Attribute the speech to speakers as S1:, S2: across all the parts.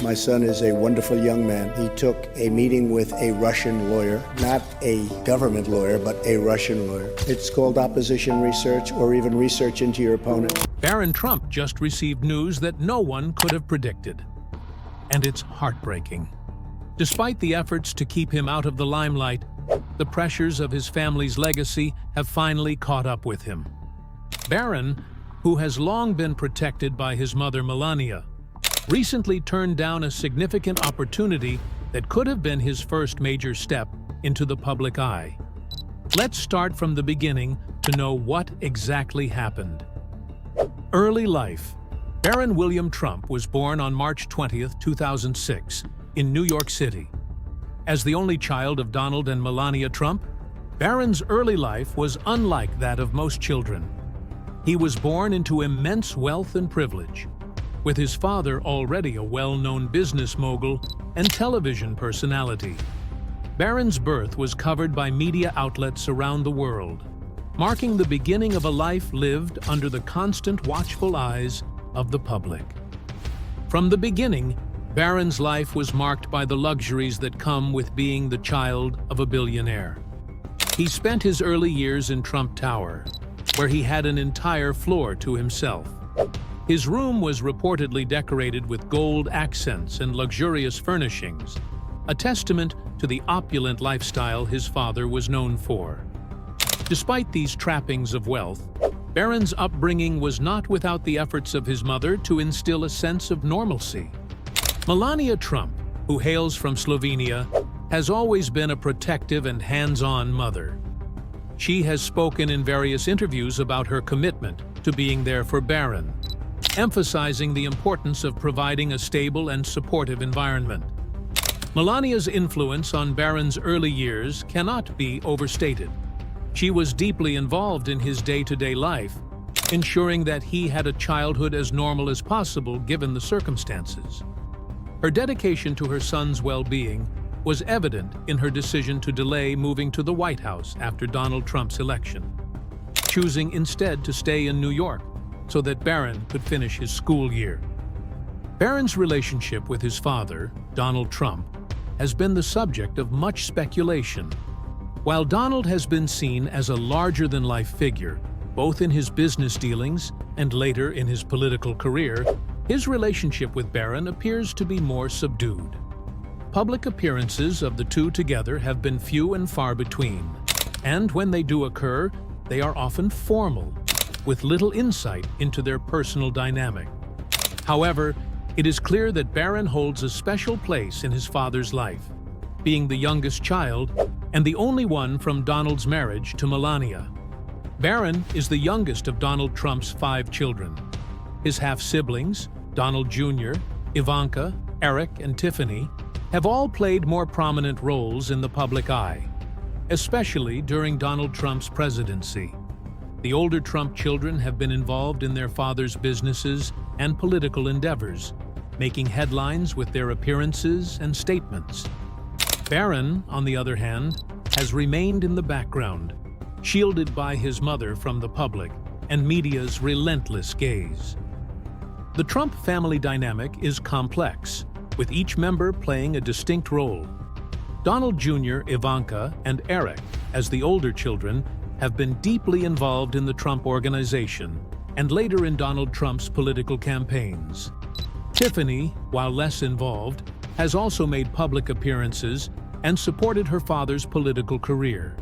S1: My son is a wonderful young man. He took a meeting with a Russian lawyer, not a government lawyer, but a Russian lawyer. It's called opposition research, or even research into your opponent.
S2: Barron Trump just received news that no one could have predicted. And it's heartbreaking. Despite the efforts to keep him out of the limelight, the pressures of his family's legacy have finally caught up with him. Barron, who has long been protected by his mother Melania, recently turned down a significant opportunity that could have been his first major step into the public eye. Let's start from the beginning to know what exactly happened. Early life. Barron William Trump was born on March 20, 2006, in New York City. As the only child of Donald and Melania Trump, Barron's early life was unlike that of most children. He was born into immense wealth and privilege, with his father already a well-known business mogul and television personality. Barron's birth was covered by media outlets around the world, marking the beginning of a life lived under the constant watchful eyes of the public. From the beginning, Barron's life was marked by the luxuries that come with being the child of a billionaire. He spent his early years in Trump Tower, where he had an entire floor to himself. His room was reportedly decorated with gold accents and luxurious furnishings, a testament to the opulent lifestyle his father was known for. Despite these trappings of wealth, Barron's upbringing was not without the efforts of his mother to instill a sense of normalcy. Melania Trump, who hails from Slovenia, has always been a protective and hands-on mother. She has spoken in various interviews about her commitment to being there for Barron, emphasizing the importance of providing a stable and supportive environment. Melania's influence on Barron's early years cannot be overstated. She was deeply involved in his day-to-day life, ensuring that he had a childhood as normal as possible given the circumstances. Her dedication to her son's well-being was evident in her decision to delay moving to the White House after Donald Trump's election, choosing instead to stay in New York so that Barron could finish his school year. Barron's relationship with his father, Donald Trump, has been the subject of much speculation. While Donald has been seen as a larger-than-life figure, both in his business dealings and later in his political career, his relationship with Barron appears to be more subdued. Public appearances of the two together have been few and far between, and when they do occur, they are often formal, with little insight into their personal dynamic. However, it is clear that Barron holds a special place in his father's life, being the youngest child and the only one from Donald's marriage to Melania. Barron is the youngest of Donald Trump's 5 children. His half-siblings, Donald Jr., Ivanka, Eric, and Tiffany, have all played more prominent roles in the public eye, especially during Donald Trump's presidency. The older Trump children have been involved in their father's businesses and political endeavors, making headlines with their appearances and statements. Barron, on the other hand, has remained in the background, shielded by his mother from the public and media's relentless gaze. The Trump family dynamic is complex, with each member playing a distinct role. Donald Jr., Ivanka, and Eric, as the older children, have been deeply involved in the Trump organization and later in Donald Trump's political campaigns. Tiffany, while less involved, has also made public appearances and supported her father's political career.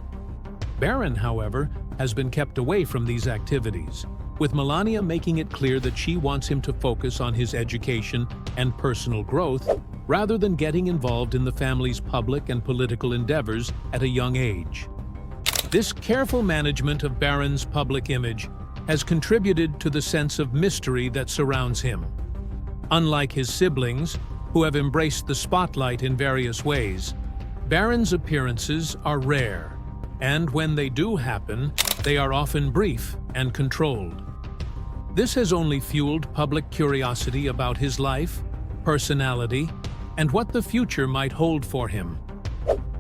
S2: Barron, however, has been kept away from these activities, with Melania making it clear that she wants him to focus on his education and personal growth rather than getting involved in the family's public and political endeavors at a young age. This careful management of Barron's public image has contributed to the sense of mystery that surrounds him. Unlike his siblings, who have embraced the spotlight in various ways, Barron's appearances are rare, and when they do happen, they are often brief and controlled. This has only fueled public curiosity about his life, personality, and what the future might hold for him.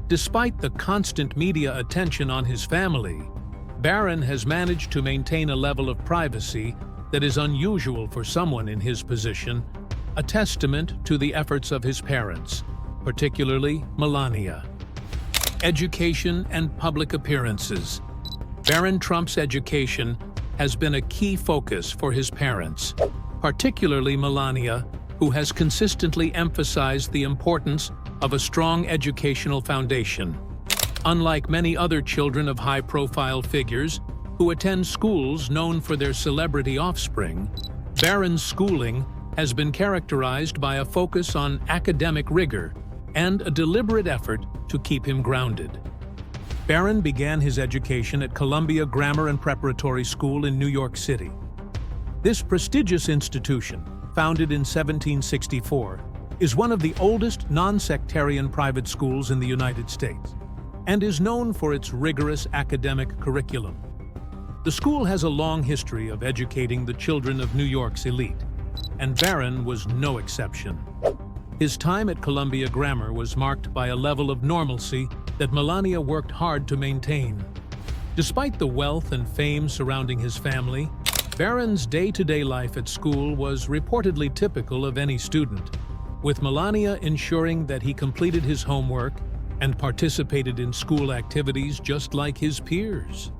S2: Despite the constant media attention on his family, Barron has managed to maintain a level of privacy that is unusual for someone in his position, a testament to the efforts of his parents, particularly Melania. Education and public appearances. Barron Trump's education has been a key focus for his parents, particularly Melania, who has consistently emphasized the importance of a strong educational foundation. Unlike many other children of high-profile figures who attend schools known for their celebrity offspring, Barron's schooling has been characterized by a focus on academic rigor and a deliberate effort to keep him grounded. Barron began his education at Columbia Grammar and Preparatory School in New York City. This prestigious institution, founded in 1764, is one of the oldest non-sectarian private schools in the United States and is known for its rigorous academic curriculum. The school has a long history of educating the children of New York's elite, and Barron was no exception. His time at Columbia Grammar was marked by a level of normalcy that Melania worked hard to maintain. Despite the wealth and fame surrounding his family, Barron's day-to-day life at school was reportedly typical of any student, with Melania ensuring that he completed his homework and participated in school activities just like his peers.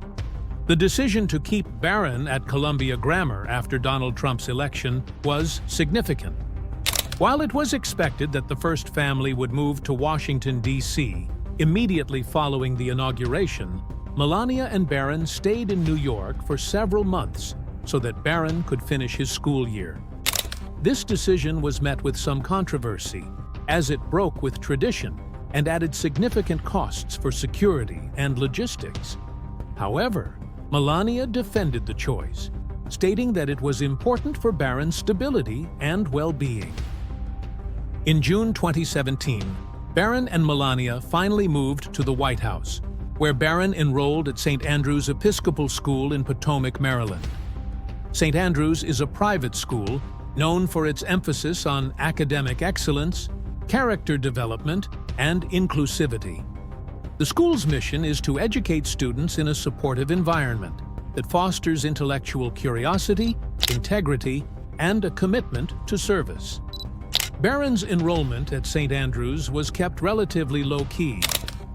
S2: The decision to keep Barron at Columbia Grammar after Donald Trump's election was significant. While it was expected that the first family would move to Washington, D.C. immediately following the inauguration, Melania and Barron stayed in New York for several months so that Barron could finish his school year. This decision was met with some controversy, as it broke with tradition and added significant costs for security and logistics. However, Melania defended the choice, stating that it was important for Barron's stability and well-being. In June 2017, Barron and Melania finally moved to the White House, where Barron enrolled at St. Andrew's Episcopal School in Potomac, Maryland. St. Andrew's is a private school known for its emphasis on academic excellence, character development, and inclusivity. The school's mission is to educate students in a supportive environment that fosters intellectual curiosity, integrity, and a commitment to service. Barron's enrollment at St. Andrew's was kept relatively low-key,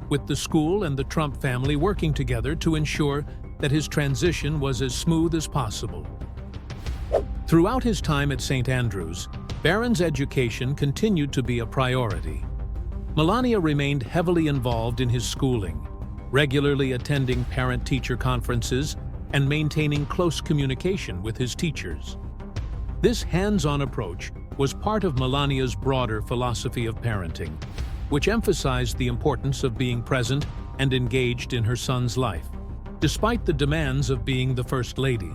S2: with the school and the Trump family working together to ensure that his transition was as smooth as possible. Throughout his time at St. Andrew's, Barron's education continued to be a priority. Melania remained heavily involved in his schooling, regularly attending parent-teacher conferences and maintaining close communication with his teachers. This hands-on approach was part of Melania's broader philosophy of parenting, which emphasized the importance of being present and engaged in her son's life, despite the demands of being the First Lady.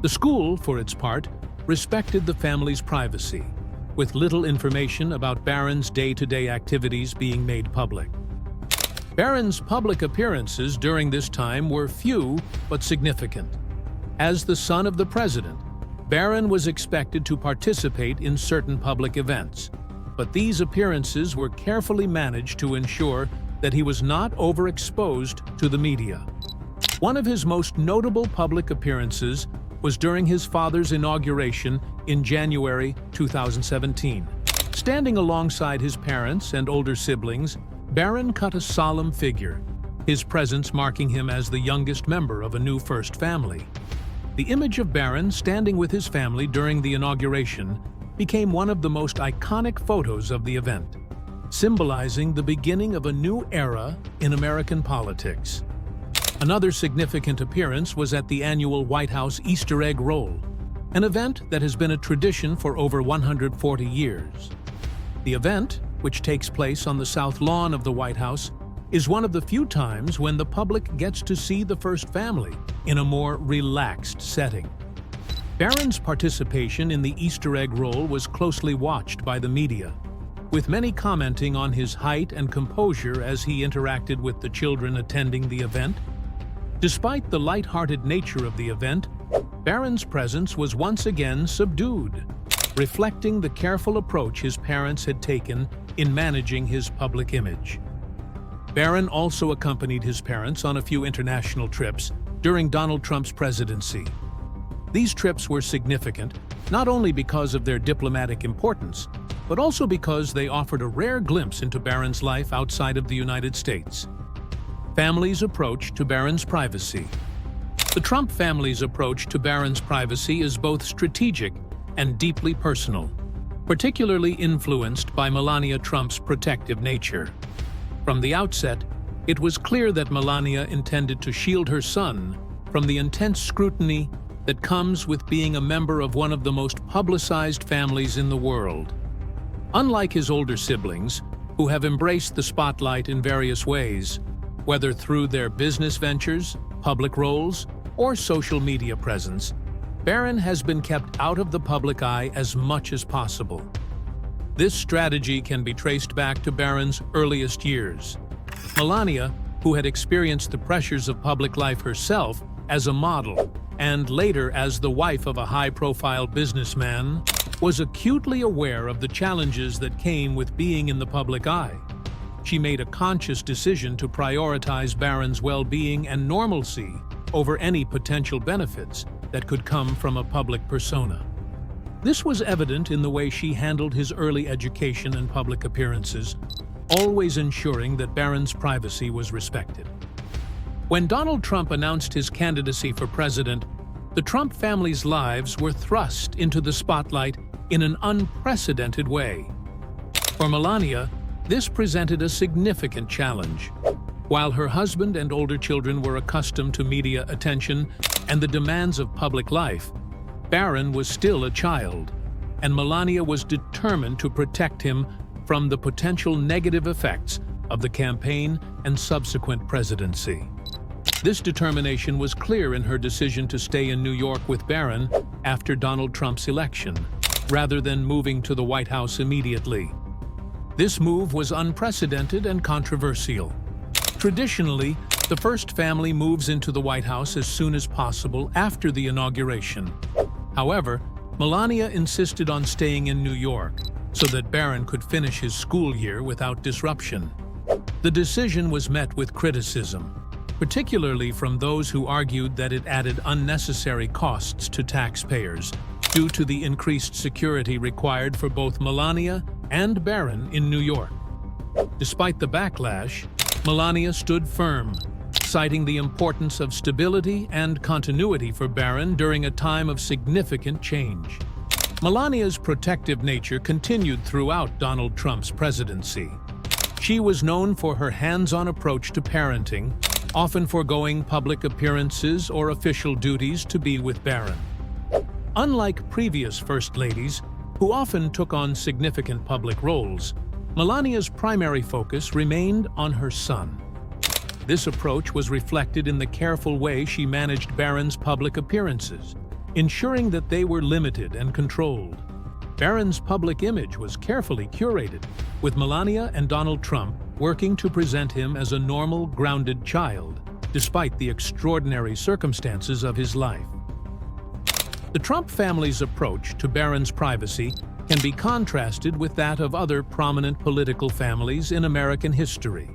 S2: The school, for its part, respected the family's privacy, with little information about Barron's day-to-day activities being made public. Barron's public appearances during this time were few but significant. As the son of the president, Barron was expected to participate in certain public events, but these appearances were carefully managed to ensure that he was not overexposed to the media. One of his most notable public appearances was during his father's inauguration in January 2017. Standing alongside his parents and older siblings, Barron cut a solemn figure, his presence marking him as the youngest member of a new first family. The image of Barron standing with his family during the inauguration became one of the most iconic photos of the event, symbolizing the beginning of a new era in American politics. Another significant appearance was at the annual White House Easter egg roll, an event that has been a tradition for over 140 years. The event, which takes place on the South Lawn of the White House, is one of the few times when the public gets to see the first family in a more relaxed setting. Barron's participation in the Easter egg roll was closely watched by the media, with many commenting on his height and composure as he interacted with the children attending the event. Despite the light-hearted nature of the event, Barron's presence was once again subdued, reflecting the careful approach his parents had taken in managing his public image. Barron also accompanied his parents on a few international trips during Donald Trump's presidency. These trips were significant not only because of their diplomatic importance, but also because they offered a rare glimpse into Barron's life outside of the United States. Family's approach to Barron's privacy. The Trump family's approach to Barron's privacy is both strategic and deeply personal, particularly influenced by Melania Trump's protective nature. From the outset, it was clear that Melania intended to shield her son from the intense scrutiny that comes with being a member of one of the most publicized families in the world. Unlike his older siblings, who have embraced the spotlight in various ways, whether through their business ventures, public roles, or social media presence, Barron has been kept out of the public eye as much as possible. This strategy can be traced back to Barron's earliest years. Melania, who had experienced the pressures of public life herself as a model and later as the wife of a high-profile businessman, was acutely aware of the challenges that came with being in the public eye. She made a conscious decision to prioritize Barron's well-being and normalcy over any potential benefits that could come from a public persona. This was evident in the way she handled his early education and public appearances, always ensuring that Barron's privacy was respected. When Donald Trump announced his candidacy for president, the Trump family's lives were thrust into the spotlight in an unprecedented way. For Melania, this presented a significant challenge. While her husband and older children were accustomed to media attention and the demands of public life, Barron was still a child, and Melania was determined to protect him from the potential negative effects of the campaign and subsequent presidency. This determination was clear in her decision to stay in New York with Barron after Donald Trump's election, rather than moving to the White House immediately. This move was unprecedented and controversial. Traditionally, the first family moves into the White House as soon as possible after the inauguration. However, Melania insisted on staying in New York so that Barron could finish his school year without disruption. The decision was met with criticism, particularly from those who argued that it added unnecessary costs to taxpayers due to the increased security required for both Melania and Barron in New York. Despite the backlash, Melania stood firm, citing the importance of stability and continuity for Barron during a time of significant change. Melania's protective nature continued throughout Donald Trump's presidency. She was known for her hands-on approach to parenting, often foregoing public appearances or official duties to be with Barron. Unlike previous First Ladies, who often took on significant public roles, Melania's primary focus remained on her son. This approach was reflected in the careful way she managed Barron's public appearances, ensuring that they were limited and controlled. Barron's public image was carefully curated, with Melania and Donald Trump working to present him as a normal, grounded child, despite the extraordinary circumstances of his life. The Trump family's approach to Barron's privacy can be contrasted with that of other prominent political families in American history.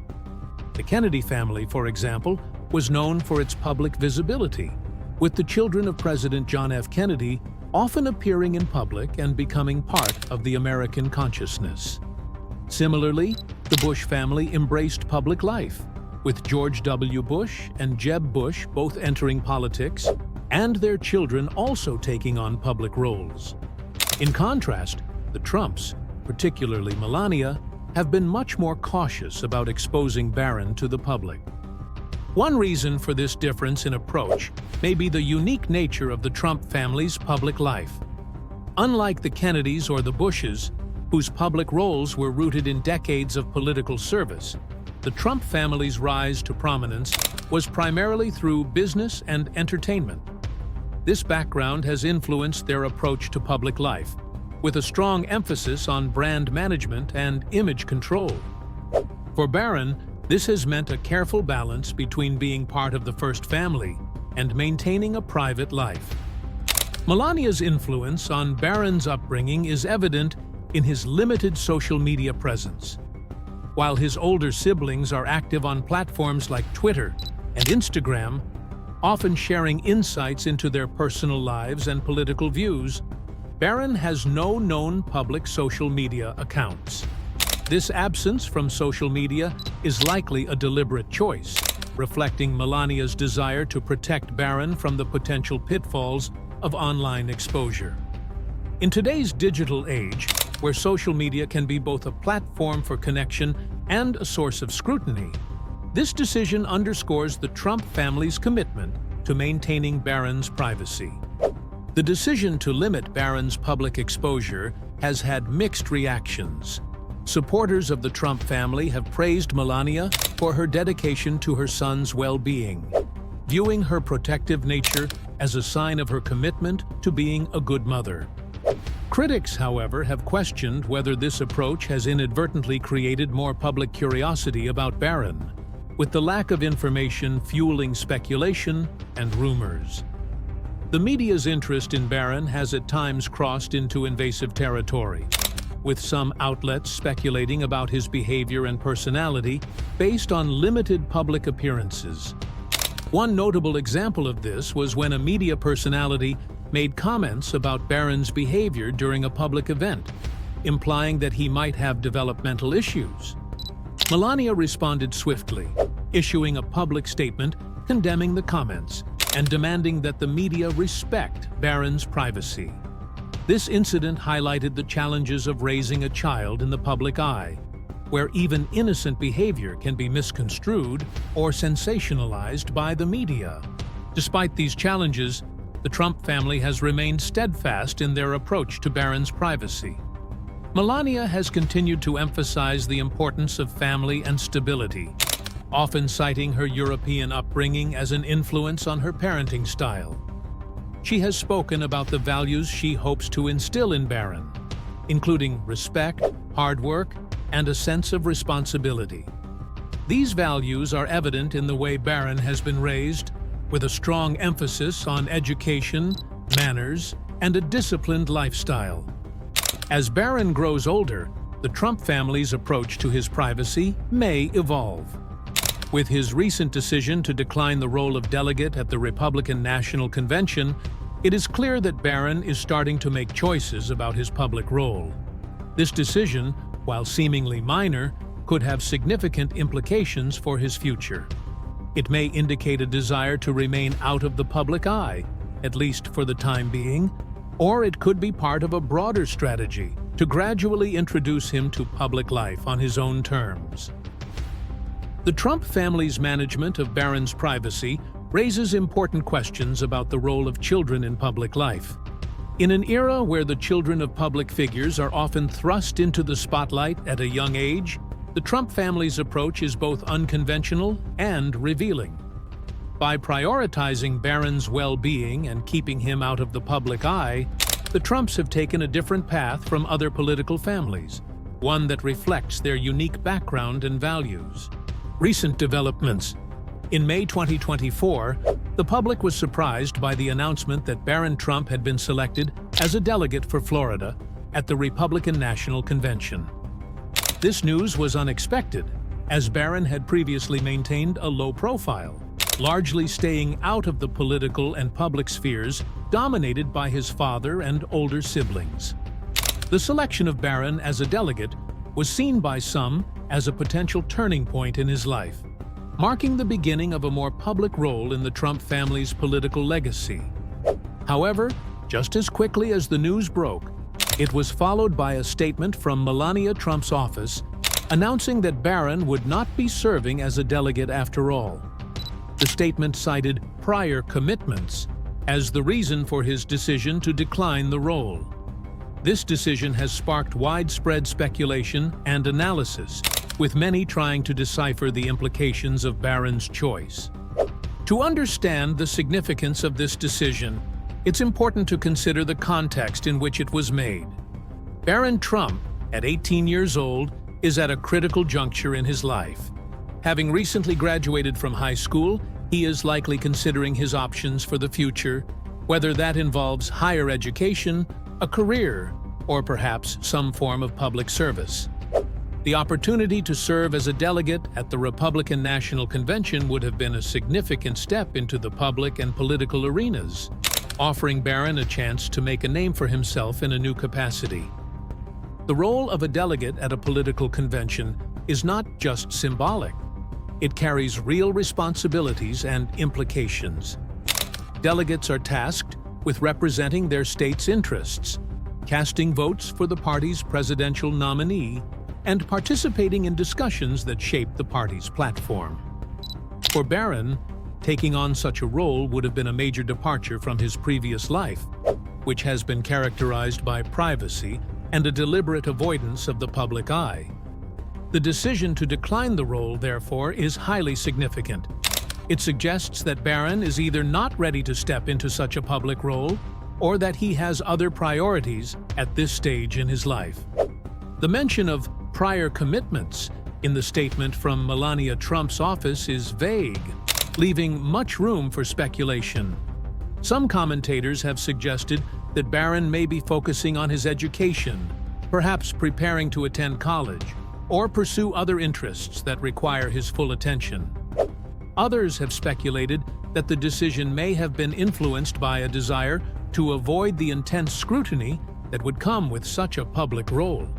S2: The Kennedy family, for example, was known for its public visibility, with the children of President John F. Kennedy often appearing in public and becoming part of the American consciousness. Similarly, the Bush family embraced public life, with George W. Bush and Jeb Bush both entering politics, and their children also taking on public roles. In contrast, the Trumps, particularly Melania, have been much more cautious about exposing Barron to the public. One reason for this difference in approach may be the unique nature of the Trump family's public life. Unlike the Kennedys or the Bushes, whose public roles were rooted in decades of political service, the Trump family's rise to prominence was primarily through business and entertainment. This background has influenced their approach to public life, with a strong emphasis on brand management and image control. For Barron, this has meant a careful balance between being part of the first family and maintaining a private life. Melania's influence on Barron's upbringing is evident in his limited social media presence. While his older siblings are active on platforms like Twitter and Instagram, often sharing insights into their personal lives and political views, Barron has no known public social media accounts. This absence from social media is likely a deliberate choice, reflecting Melania's desire to protect Barron from the potential pitfalls of online exposure. In today's digital age, where social media can be both a platform for connection and a source of scrutiny, this decision underscores the Trump family's commitment to maintaining Barron's privacy. The decision to limit Barron's public exposure has had mixed reactions. Supporters of the Trump family have praised Melania for her dedication to her son's well-being, viewing her protective nature as a sign of her commitment to being a good mother. Critics, however, have questioned whether this approach has inadvertently created more public curiosity about Barron, with the lack of information fueling speculation and rumors. The media's interest in Barron has at times crossed into invasive territory, with some outlets speculating about his behavior and personality based on limited public appearances. One notable example of this was when a media personality made comments about Barron's behavior during a public event, implying that he might have developmental issues. Melania responded swiftly, issuing a public statement condemning the comments and demanding that the media respect Barron's privacy. This incident highlighted the challenges of raising a child in the public eye, where even innocent behavior can be misconstrued or sensationalized by the media. Despite these challenges, the Trump family has remained steadfast in their approach to Barron's privacy. Melania has continued to emphasize the importance of family and stability, often citing her European upbringing as an influence on her parenting style. She has spoken about the values she hopes to instill in Barron, including respect, hard work, and a sense of responsibility. These values are evident in the way Barron has been raised, with a strong emphasis on education, manners, and a disciplined lifestyle. As Barron grows older, the Trump family's approach to his privacy may evolve. With his recent decision to decline the role of delegate at the Republican National Convention, it is clear that Barron is starting to make choices about his public role. This decision, while seemingly minor, could have significant implications for his future. It may indicate a desire to remain out of the public eye, at least for the time being, or it could be part of a broader strategy to gradually introduce him to public life on his own terms. The Trump family's management of Barron's privacy raises important questions about the role of children in public life. In an era where the children of public figures are often thrust into the spotlight at a young age, the Trump family's approach is both unconventional and revealing. By prioritizing Barron's well-being and keeping him out of the public eye, the Trumps have taken a different path from other political families, one that reflects their unique background and values. Recent developments. In May 2024, the public was surprised by the announcement that Barron Trump had been selected as a delegate for Florida at the Republican National Convention. This news was unexpected, as Barron had previously maintained a low profile, largely staying out of the political and public spheres dominated by his father and older siblings. The selection of Barron as a delegate was seen by some as a potential turning point in his life, marking the beginning of a more public role in the Trump family's political legacy. However, just as quickly as the news broke, it was followed by a statement from Melania Trump's office announcing that Barron would not be serving as a delegate after all. The statement cited prior commitments as the reason for his decision to decline the role. This decision has sparked widespread speculation and analysis, with many trying to decipher the implications of Barron's choice. To understand the significance of this decision, it's important to consider the context in which it was made. Barron Trump, at 18 years old, is at a critical juncture in his life. Having recently graduated from high school, he is likely considering his options for the future, whether that involves higher education, a career, or perhaps some form of public service. The opportunity to serve as a delegate at the Republican National Convention would have been a significant step into the public and political arenas. offering Barron a chance to make a name for himself in a new capacity. The role of a delegate at a political convention is not just symbolic. It carries real responsibilities and implications. Delegates are tasked with representing their state's interests, casting votes for the party's presidential nominee, and participating in discussions that shape the party's platform. For Barron, taking on such a role would have been a major departure from his previous life, which has been characterized by privacy and a deliberate avoidance of the public eye. The decision to decline the role, therefore, is highly significant. It suggests that Barron is either not ready to step into such a public role or that he has other priorities at this stage in his life. The mention of prior commitments in the statement from Melania Trump's office is vague, leaving much room for speculation. Some commentators have suggested that Barron may be focusing on his education, perhaps preparing to attend college, or pursue other interests that require his full attention. Others have speculated that the decision may have been influenced by a desire to avoid the intense scrutiny that would come with such a public role.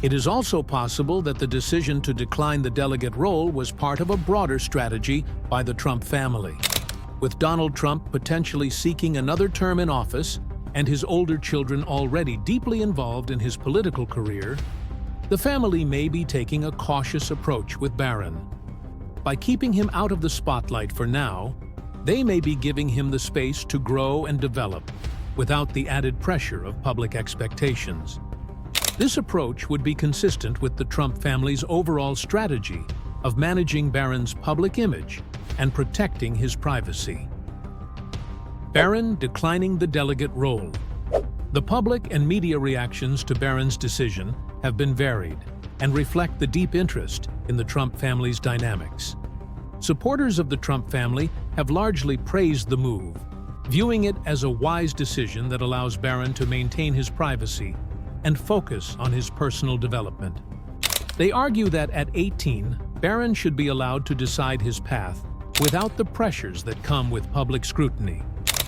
S2: It is also possible that the decision to decline the delegate role was part of a broader strategy by the Trump family. With Donald Trump potentially seeking another term in office and his older children already deeply involved in his political career, the family may be taking a cautious approach with Barron. By keeping him out of the spotlight for now, they may be giving him the space to grow and develop without the added pressure of public expectations. This approach would be consistent with the Trump family's overall strategy of managing Barron's public image and protecting his privacy. Barron declining the delegate role. The public and media reactions to Barron's decision have been varied and reflect the deep interest in the Trump family's dynamics. Supporters of the Trump family have largely praised the move, viewing it as a wise decision that allows Barron to maintain his privacy and focus on his personal development. They argue that at 18, Barron should be allowed to decide his path without the pressures that come with public scrutiny,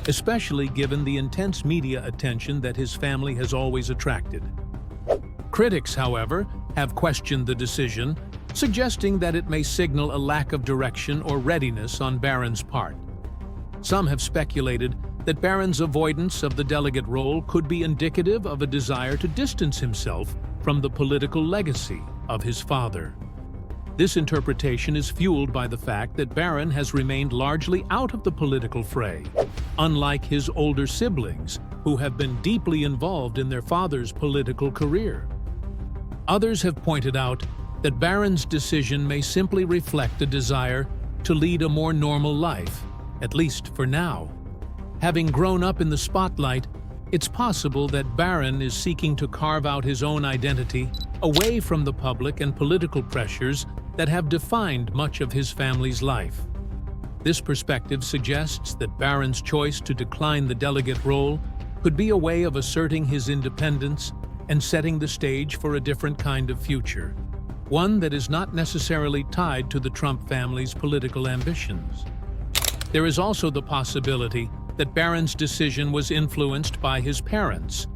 S2: especially given the intense media attention that his family has always attracted. Critics, however, have questioned the decision, suggesting that it may signal a lack of direction or readiness on Barron's part. Some have speculated that Barron's avoidance of the delegate role could be indicative of a desire to distance himself from the political legacy of his father. This interpretation is fueled by the fact that Barron has remained largely out of the political fray, unlike his older siblings, who have been deeply involved in their father's political career. Others have pointed out that Barron's decision may simply reflect a desire to lead a more normal life, at least for now. Having grown up in the spotlight, it's possible that Barron is seeking to carve out his own identity away from the public and political pressures that have defined much of his family's life. This perspective suggests that Barron's choice to decline the delegate role could be a way of asserting his independence and setting the stage for a different kind of future, one that is not necessarily tied to the Trump family's political ambitions. There is also the possibility that Barron's decision was influenced by his parents,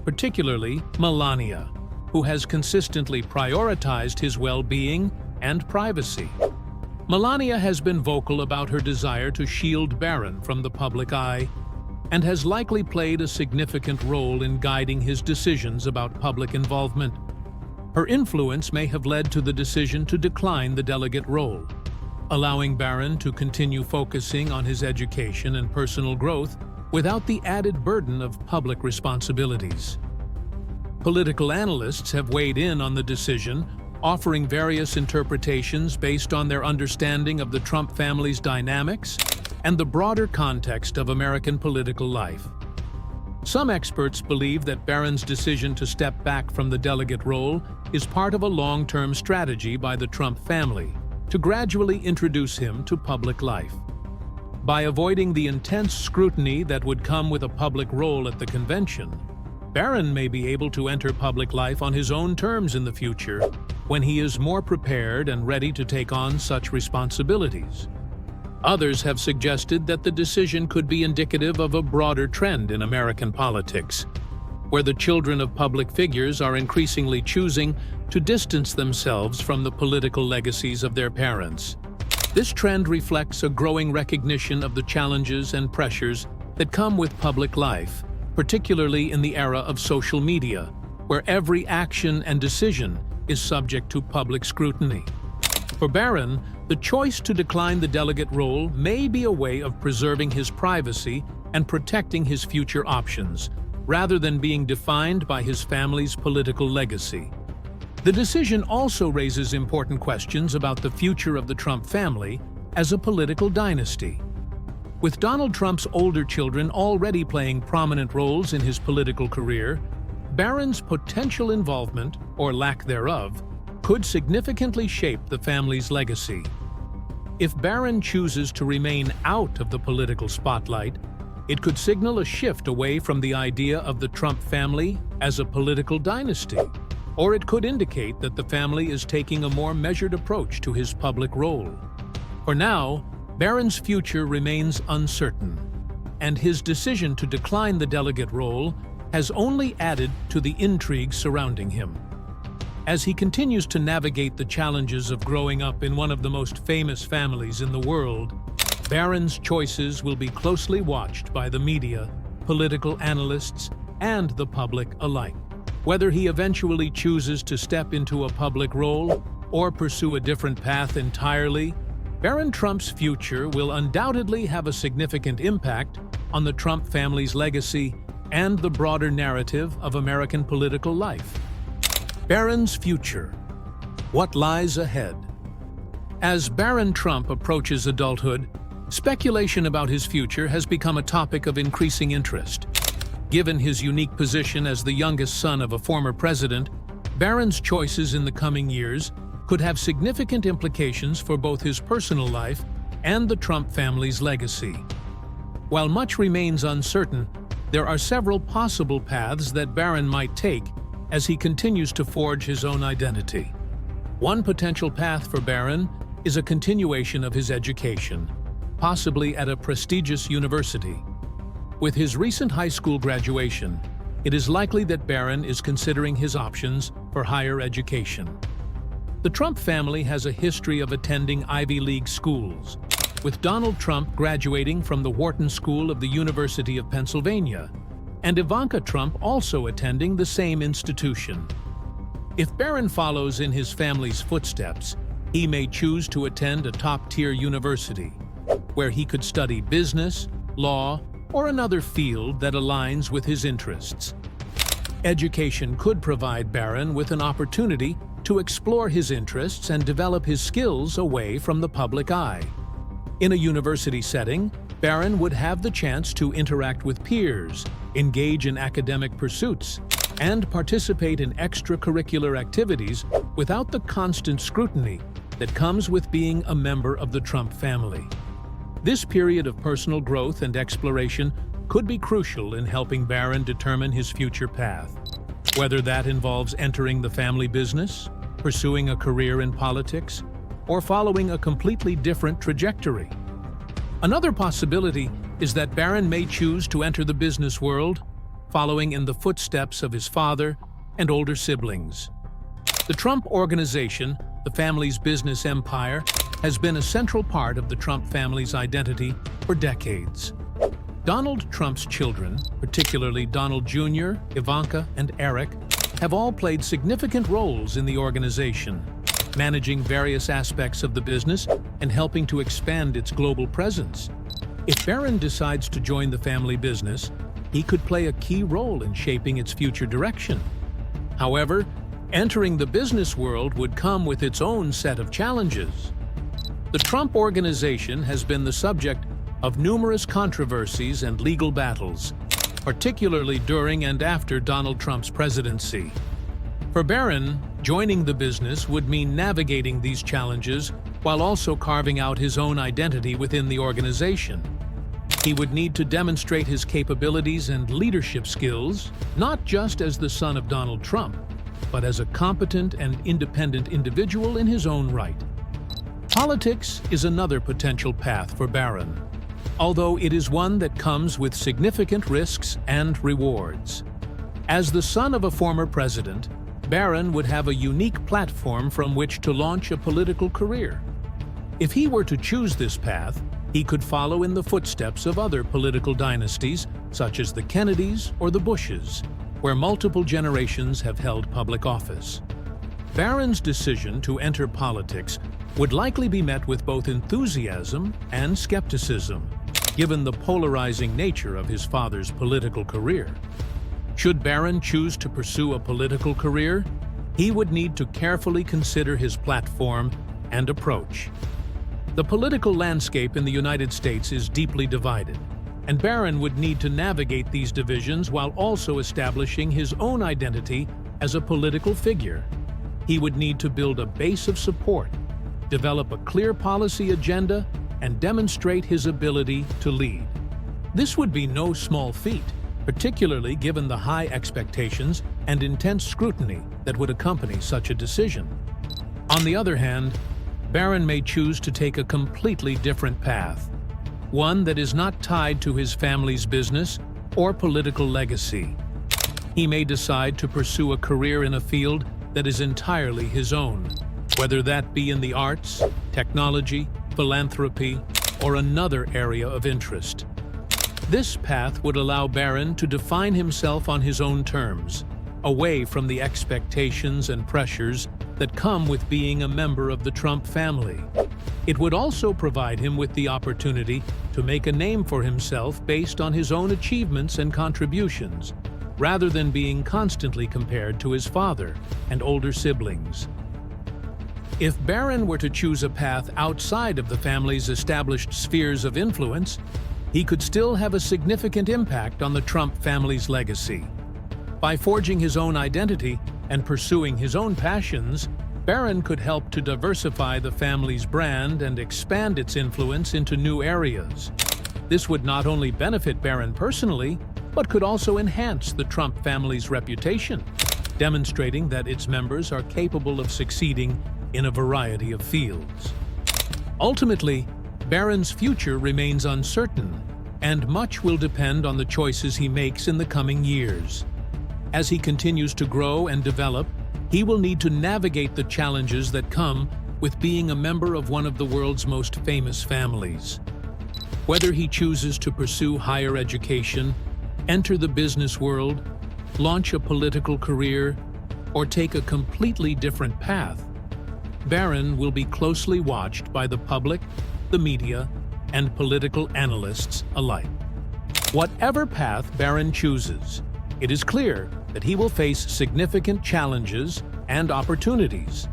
S2: particularly Melania, who has consistently prioritized his well-being and privacy. Melania has been vocal about her desire to shield Barron from the public eye and has likely played a significant role in guiding his decisions about public involvement. Her influence may have led to the decision to decline the delegate role, allowing Barron to continue focusing on his education and personal growth without the added burden of public responsibilities. Political analysts have weighed in on the decision, offering various interpretations based on their understanding of the Trump family's dynamics and the broader context of American political life. Some experts believe that Barron's decision to step back from the delegate role is part of a long-term strategy by the Trump family to gradually introduce him to public life. By avoiding the intense scrutiny that would come with a public role at the convention, Barron may be able to enter public life on his own terms in the future when he is more prepared and ready to take on such responsibilities. Others have suggested that the decision could be indicative of a broader trend in American politics, where the children of public figures are increasingly choosing to distance themselves from the political legacies of their parents. This trend reflects a growing recognition of the challenges and pressures that come with public life, particularly in the era of social media, where every action and decision is subject to public scrutiny. For Barron, the choice to decline the delegate role may be a way of preserving his privacy and protecting his future options, rather than being defined by his family's political legacy. The decision also raises important questions about the future of the Trump family as a political dynasty. With Donald Trump's older children already playing prominent roles in his political career, Barron's potential involvement, or lack thereof, could significantly shape the family's legacy. If Barron chooses to remain out of the political spotlight, it could signal a shift away from the idea of the Trump family as a political dynasty, or it could indicate that the family is taking a more measured approach to his public role. For now, Barron's future remains uncertain, and his decision to decline the delegate role has only added to the intrigue surrounding him. As he continues to navigate the challenges of growing up in one of the most famous families in the world, Barron's choices will be closely watched by the media, political analysts, and the public alike. Whether he eventually chooses to step into a public role or pursue a different path entirely, Barron Trump's future will undoubtedly have a significant impact on the Trump family's legacy and the broader narrative of American political life. Barron's future. What lies ahead? As Barron Trump approaches adulthood, speculation about his future has become a topic of increasing interest. Given his unique position as the youngest son of a former president, Barron's choices in the coming years could have significant implications for both his personal life and the Trump family's legacy. While much remains uncertain, there are several possible paths that Barron might take as he continues to forge his own identity. One potential path for Barron is a continuation of his education, possibly at a prestigious university. With his recent high school graduation, it is likely that Barron is considering his options for higher education. The Trump family has a history of attending Ivy League schools, with Donald Trump graduating from the Wharton School of the University of Pennsylvania, and Ivanka Trump also attending the same institution. If Barron follows in his family's footsteps, he may choose to attend a top-tier university, where he could study business, law, or another field that aligns with his interests. Education could provide Barron with an opportunity to explore his interests and develop his skills away from the public eye. In a university setting, Barron would have the chance to interact with peers, engage in academic pursuits, and participate in extracurricular activities without the constant scrutiny that comes with being a member of the Trump family. This period of personal growth and exploration could be crucial in helping Barron determine his future path, whether that involves entering the family business, pursuing a career in politics, or following a completely different trajectory. Another possibility is that Barron may choose to enter the business world, following in the footsteps of his father and older siblings. The Trump Organization, the family's business empire, has been a central part of the Trump family's identity for decades. Donald Trump's children, particularly Donald Jr., Ivanka, and Eric, have all played significant roles in the organization, managing various aspects of the business and helping to expand its global presence. If Barron decides to join the family business, he could play a key role in shaping its future direction. However, entering the business world would come with its own set of challenges. The Trump Organization has been the subject of numerous controversies and legal battles, particularly during and after Donald Trump's presidency. For Barron, joining the business would mean navigating these challenges while also carving out his own identity within the organization. He would need to demonstrate his capabilities and leadership skills, not just as the son of Donald Trump, but as a competent and independent individual in his own right. Politics is another potential path for Barron, although it is one that comes with significant risks and rewards. As the son of a former president, Barron would have a unique platform from which to launch a political career. If he were to choose this path, he could follow in the footsteps of other political dynasties, such as the Kennedys or the Bushes, where multiple generations have held public office. Barron's decision to enter politics would likely be met with both enthusiasm and skepticism, given the polarizing nature of his father's political career. Should Barron choose to pursue a political career, he would need to carefully consider his platform and approach. The political landscape in the United States is deeply divided, and Barron would need to navigate these divisions while also establishing his own identity as a political figure. He would need to build a base of support, develop a clear policy agenda, and demonstrate his ability to lead. This would be no small feat, particularly given the high expectations and intense scrutiny that would accompany such a decision. On the other hand, Barron may choose to take a completely different path, one that is not tied to his family's business or political legacy. He may decide to pursue a career in a field that is entirely his own, whether that be in the arts, technology, philanthropy, or another area of interest. This path would allow Barron to define himself on his own terms, away from the expectations and pressures that come with being a member of the Trump family. It would also provide him with the opportunity to make a name for himself based on his own achievements and contributions, rather than being constantly compared to his father and older siblings. If Barron were to choose a path outside of the family's established spheres of influence, he could still have a significant impact on the Trump family's legacy. By forging his own identity and pursuing his own passions, Barron could help to diversify the family's brand and expand its influence into new areas. This would not only benefit Barron personally, but could also enhance the Trump family's reputation, demonstrating that its members are capable of succeeding in a variety of fields. Ultimately, Barron's future remains uncertain, and much will depend on the choices he makes in the coming years. As he continues to grow and develop, he will need to navigate the challenges that come with being a member of one of the world's most famous families. Whether he chooses to pursue higher education, enter the business world, launch a political career, or take a completely different path, Barron will be closely watched by the public, the media, and political analysts alike. Whatever path Barron chooses, it is clear that he will face significant challenges and opportunities.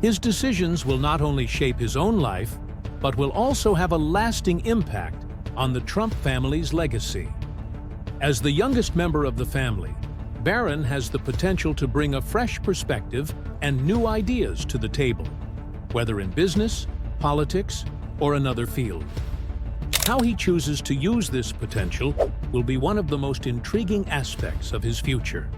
S2: His decisions will not only shape his own life, but will also have a lasting impact on the Trump family's legacy. As the youngest member of the family, Barron has the potential to bring a fresh perspective and new ideas to the table, whether in business, politics, or another field. How he chooses to use this potential will be one of the most intriguing aspects of his future.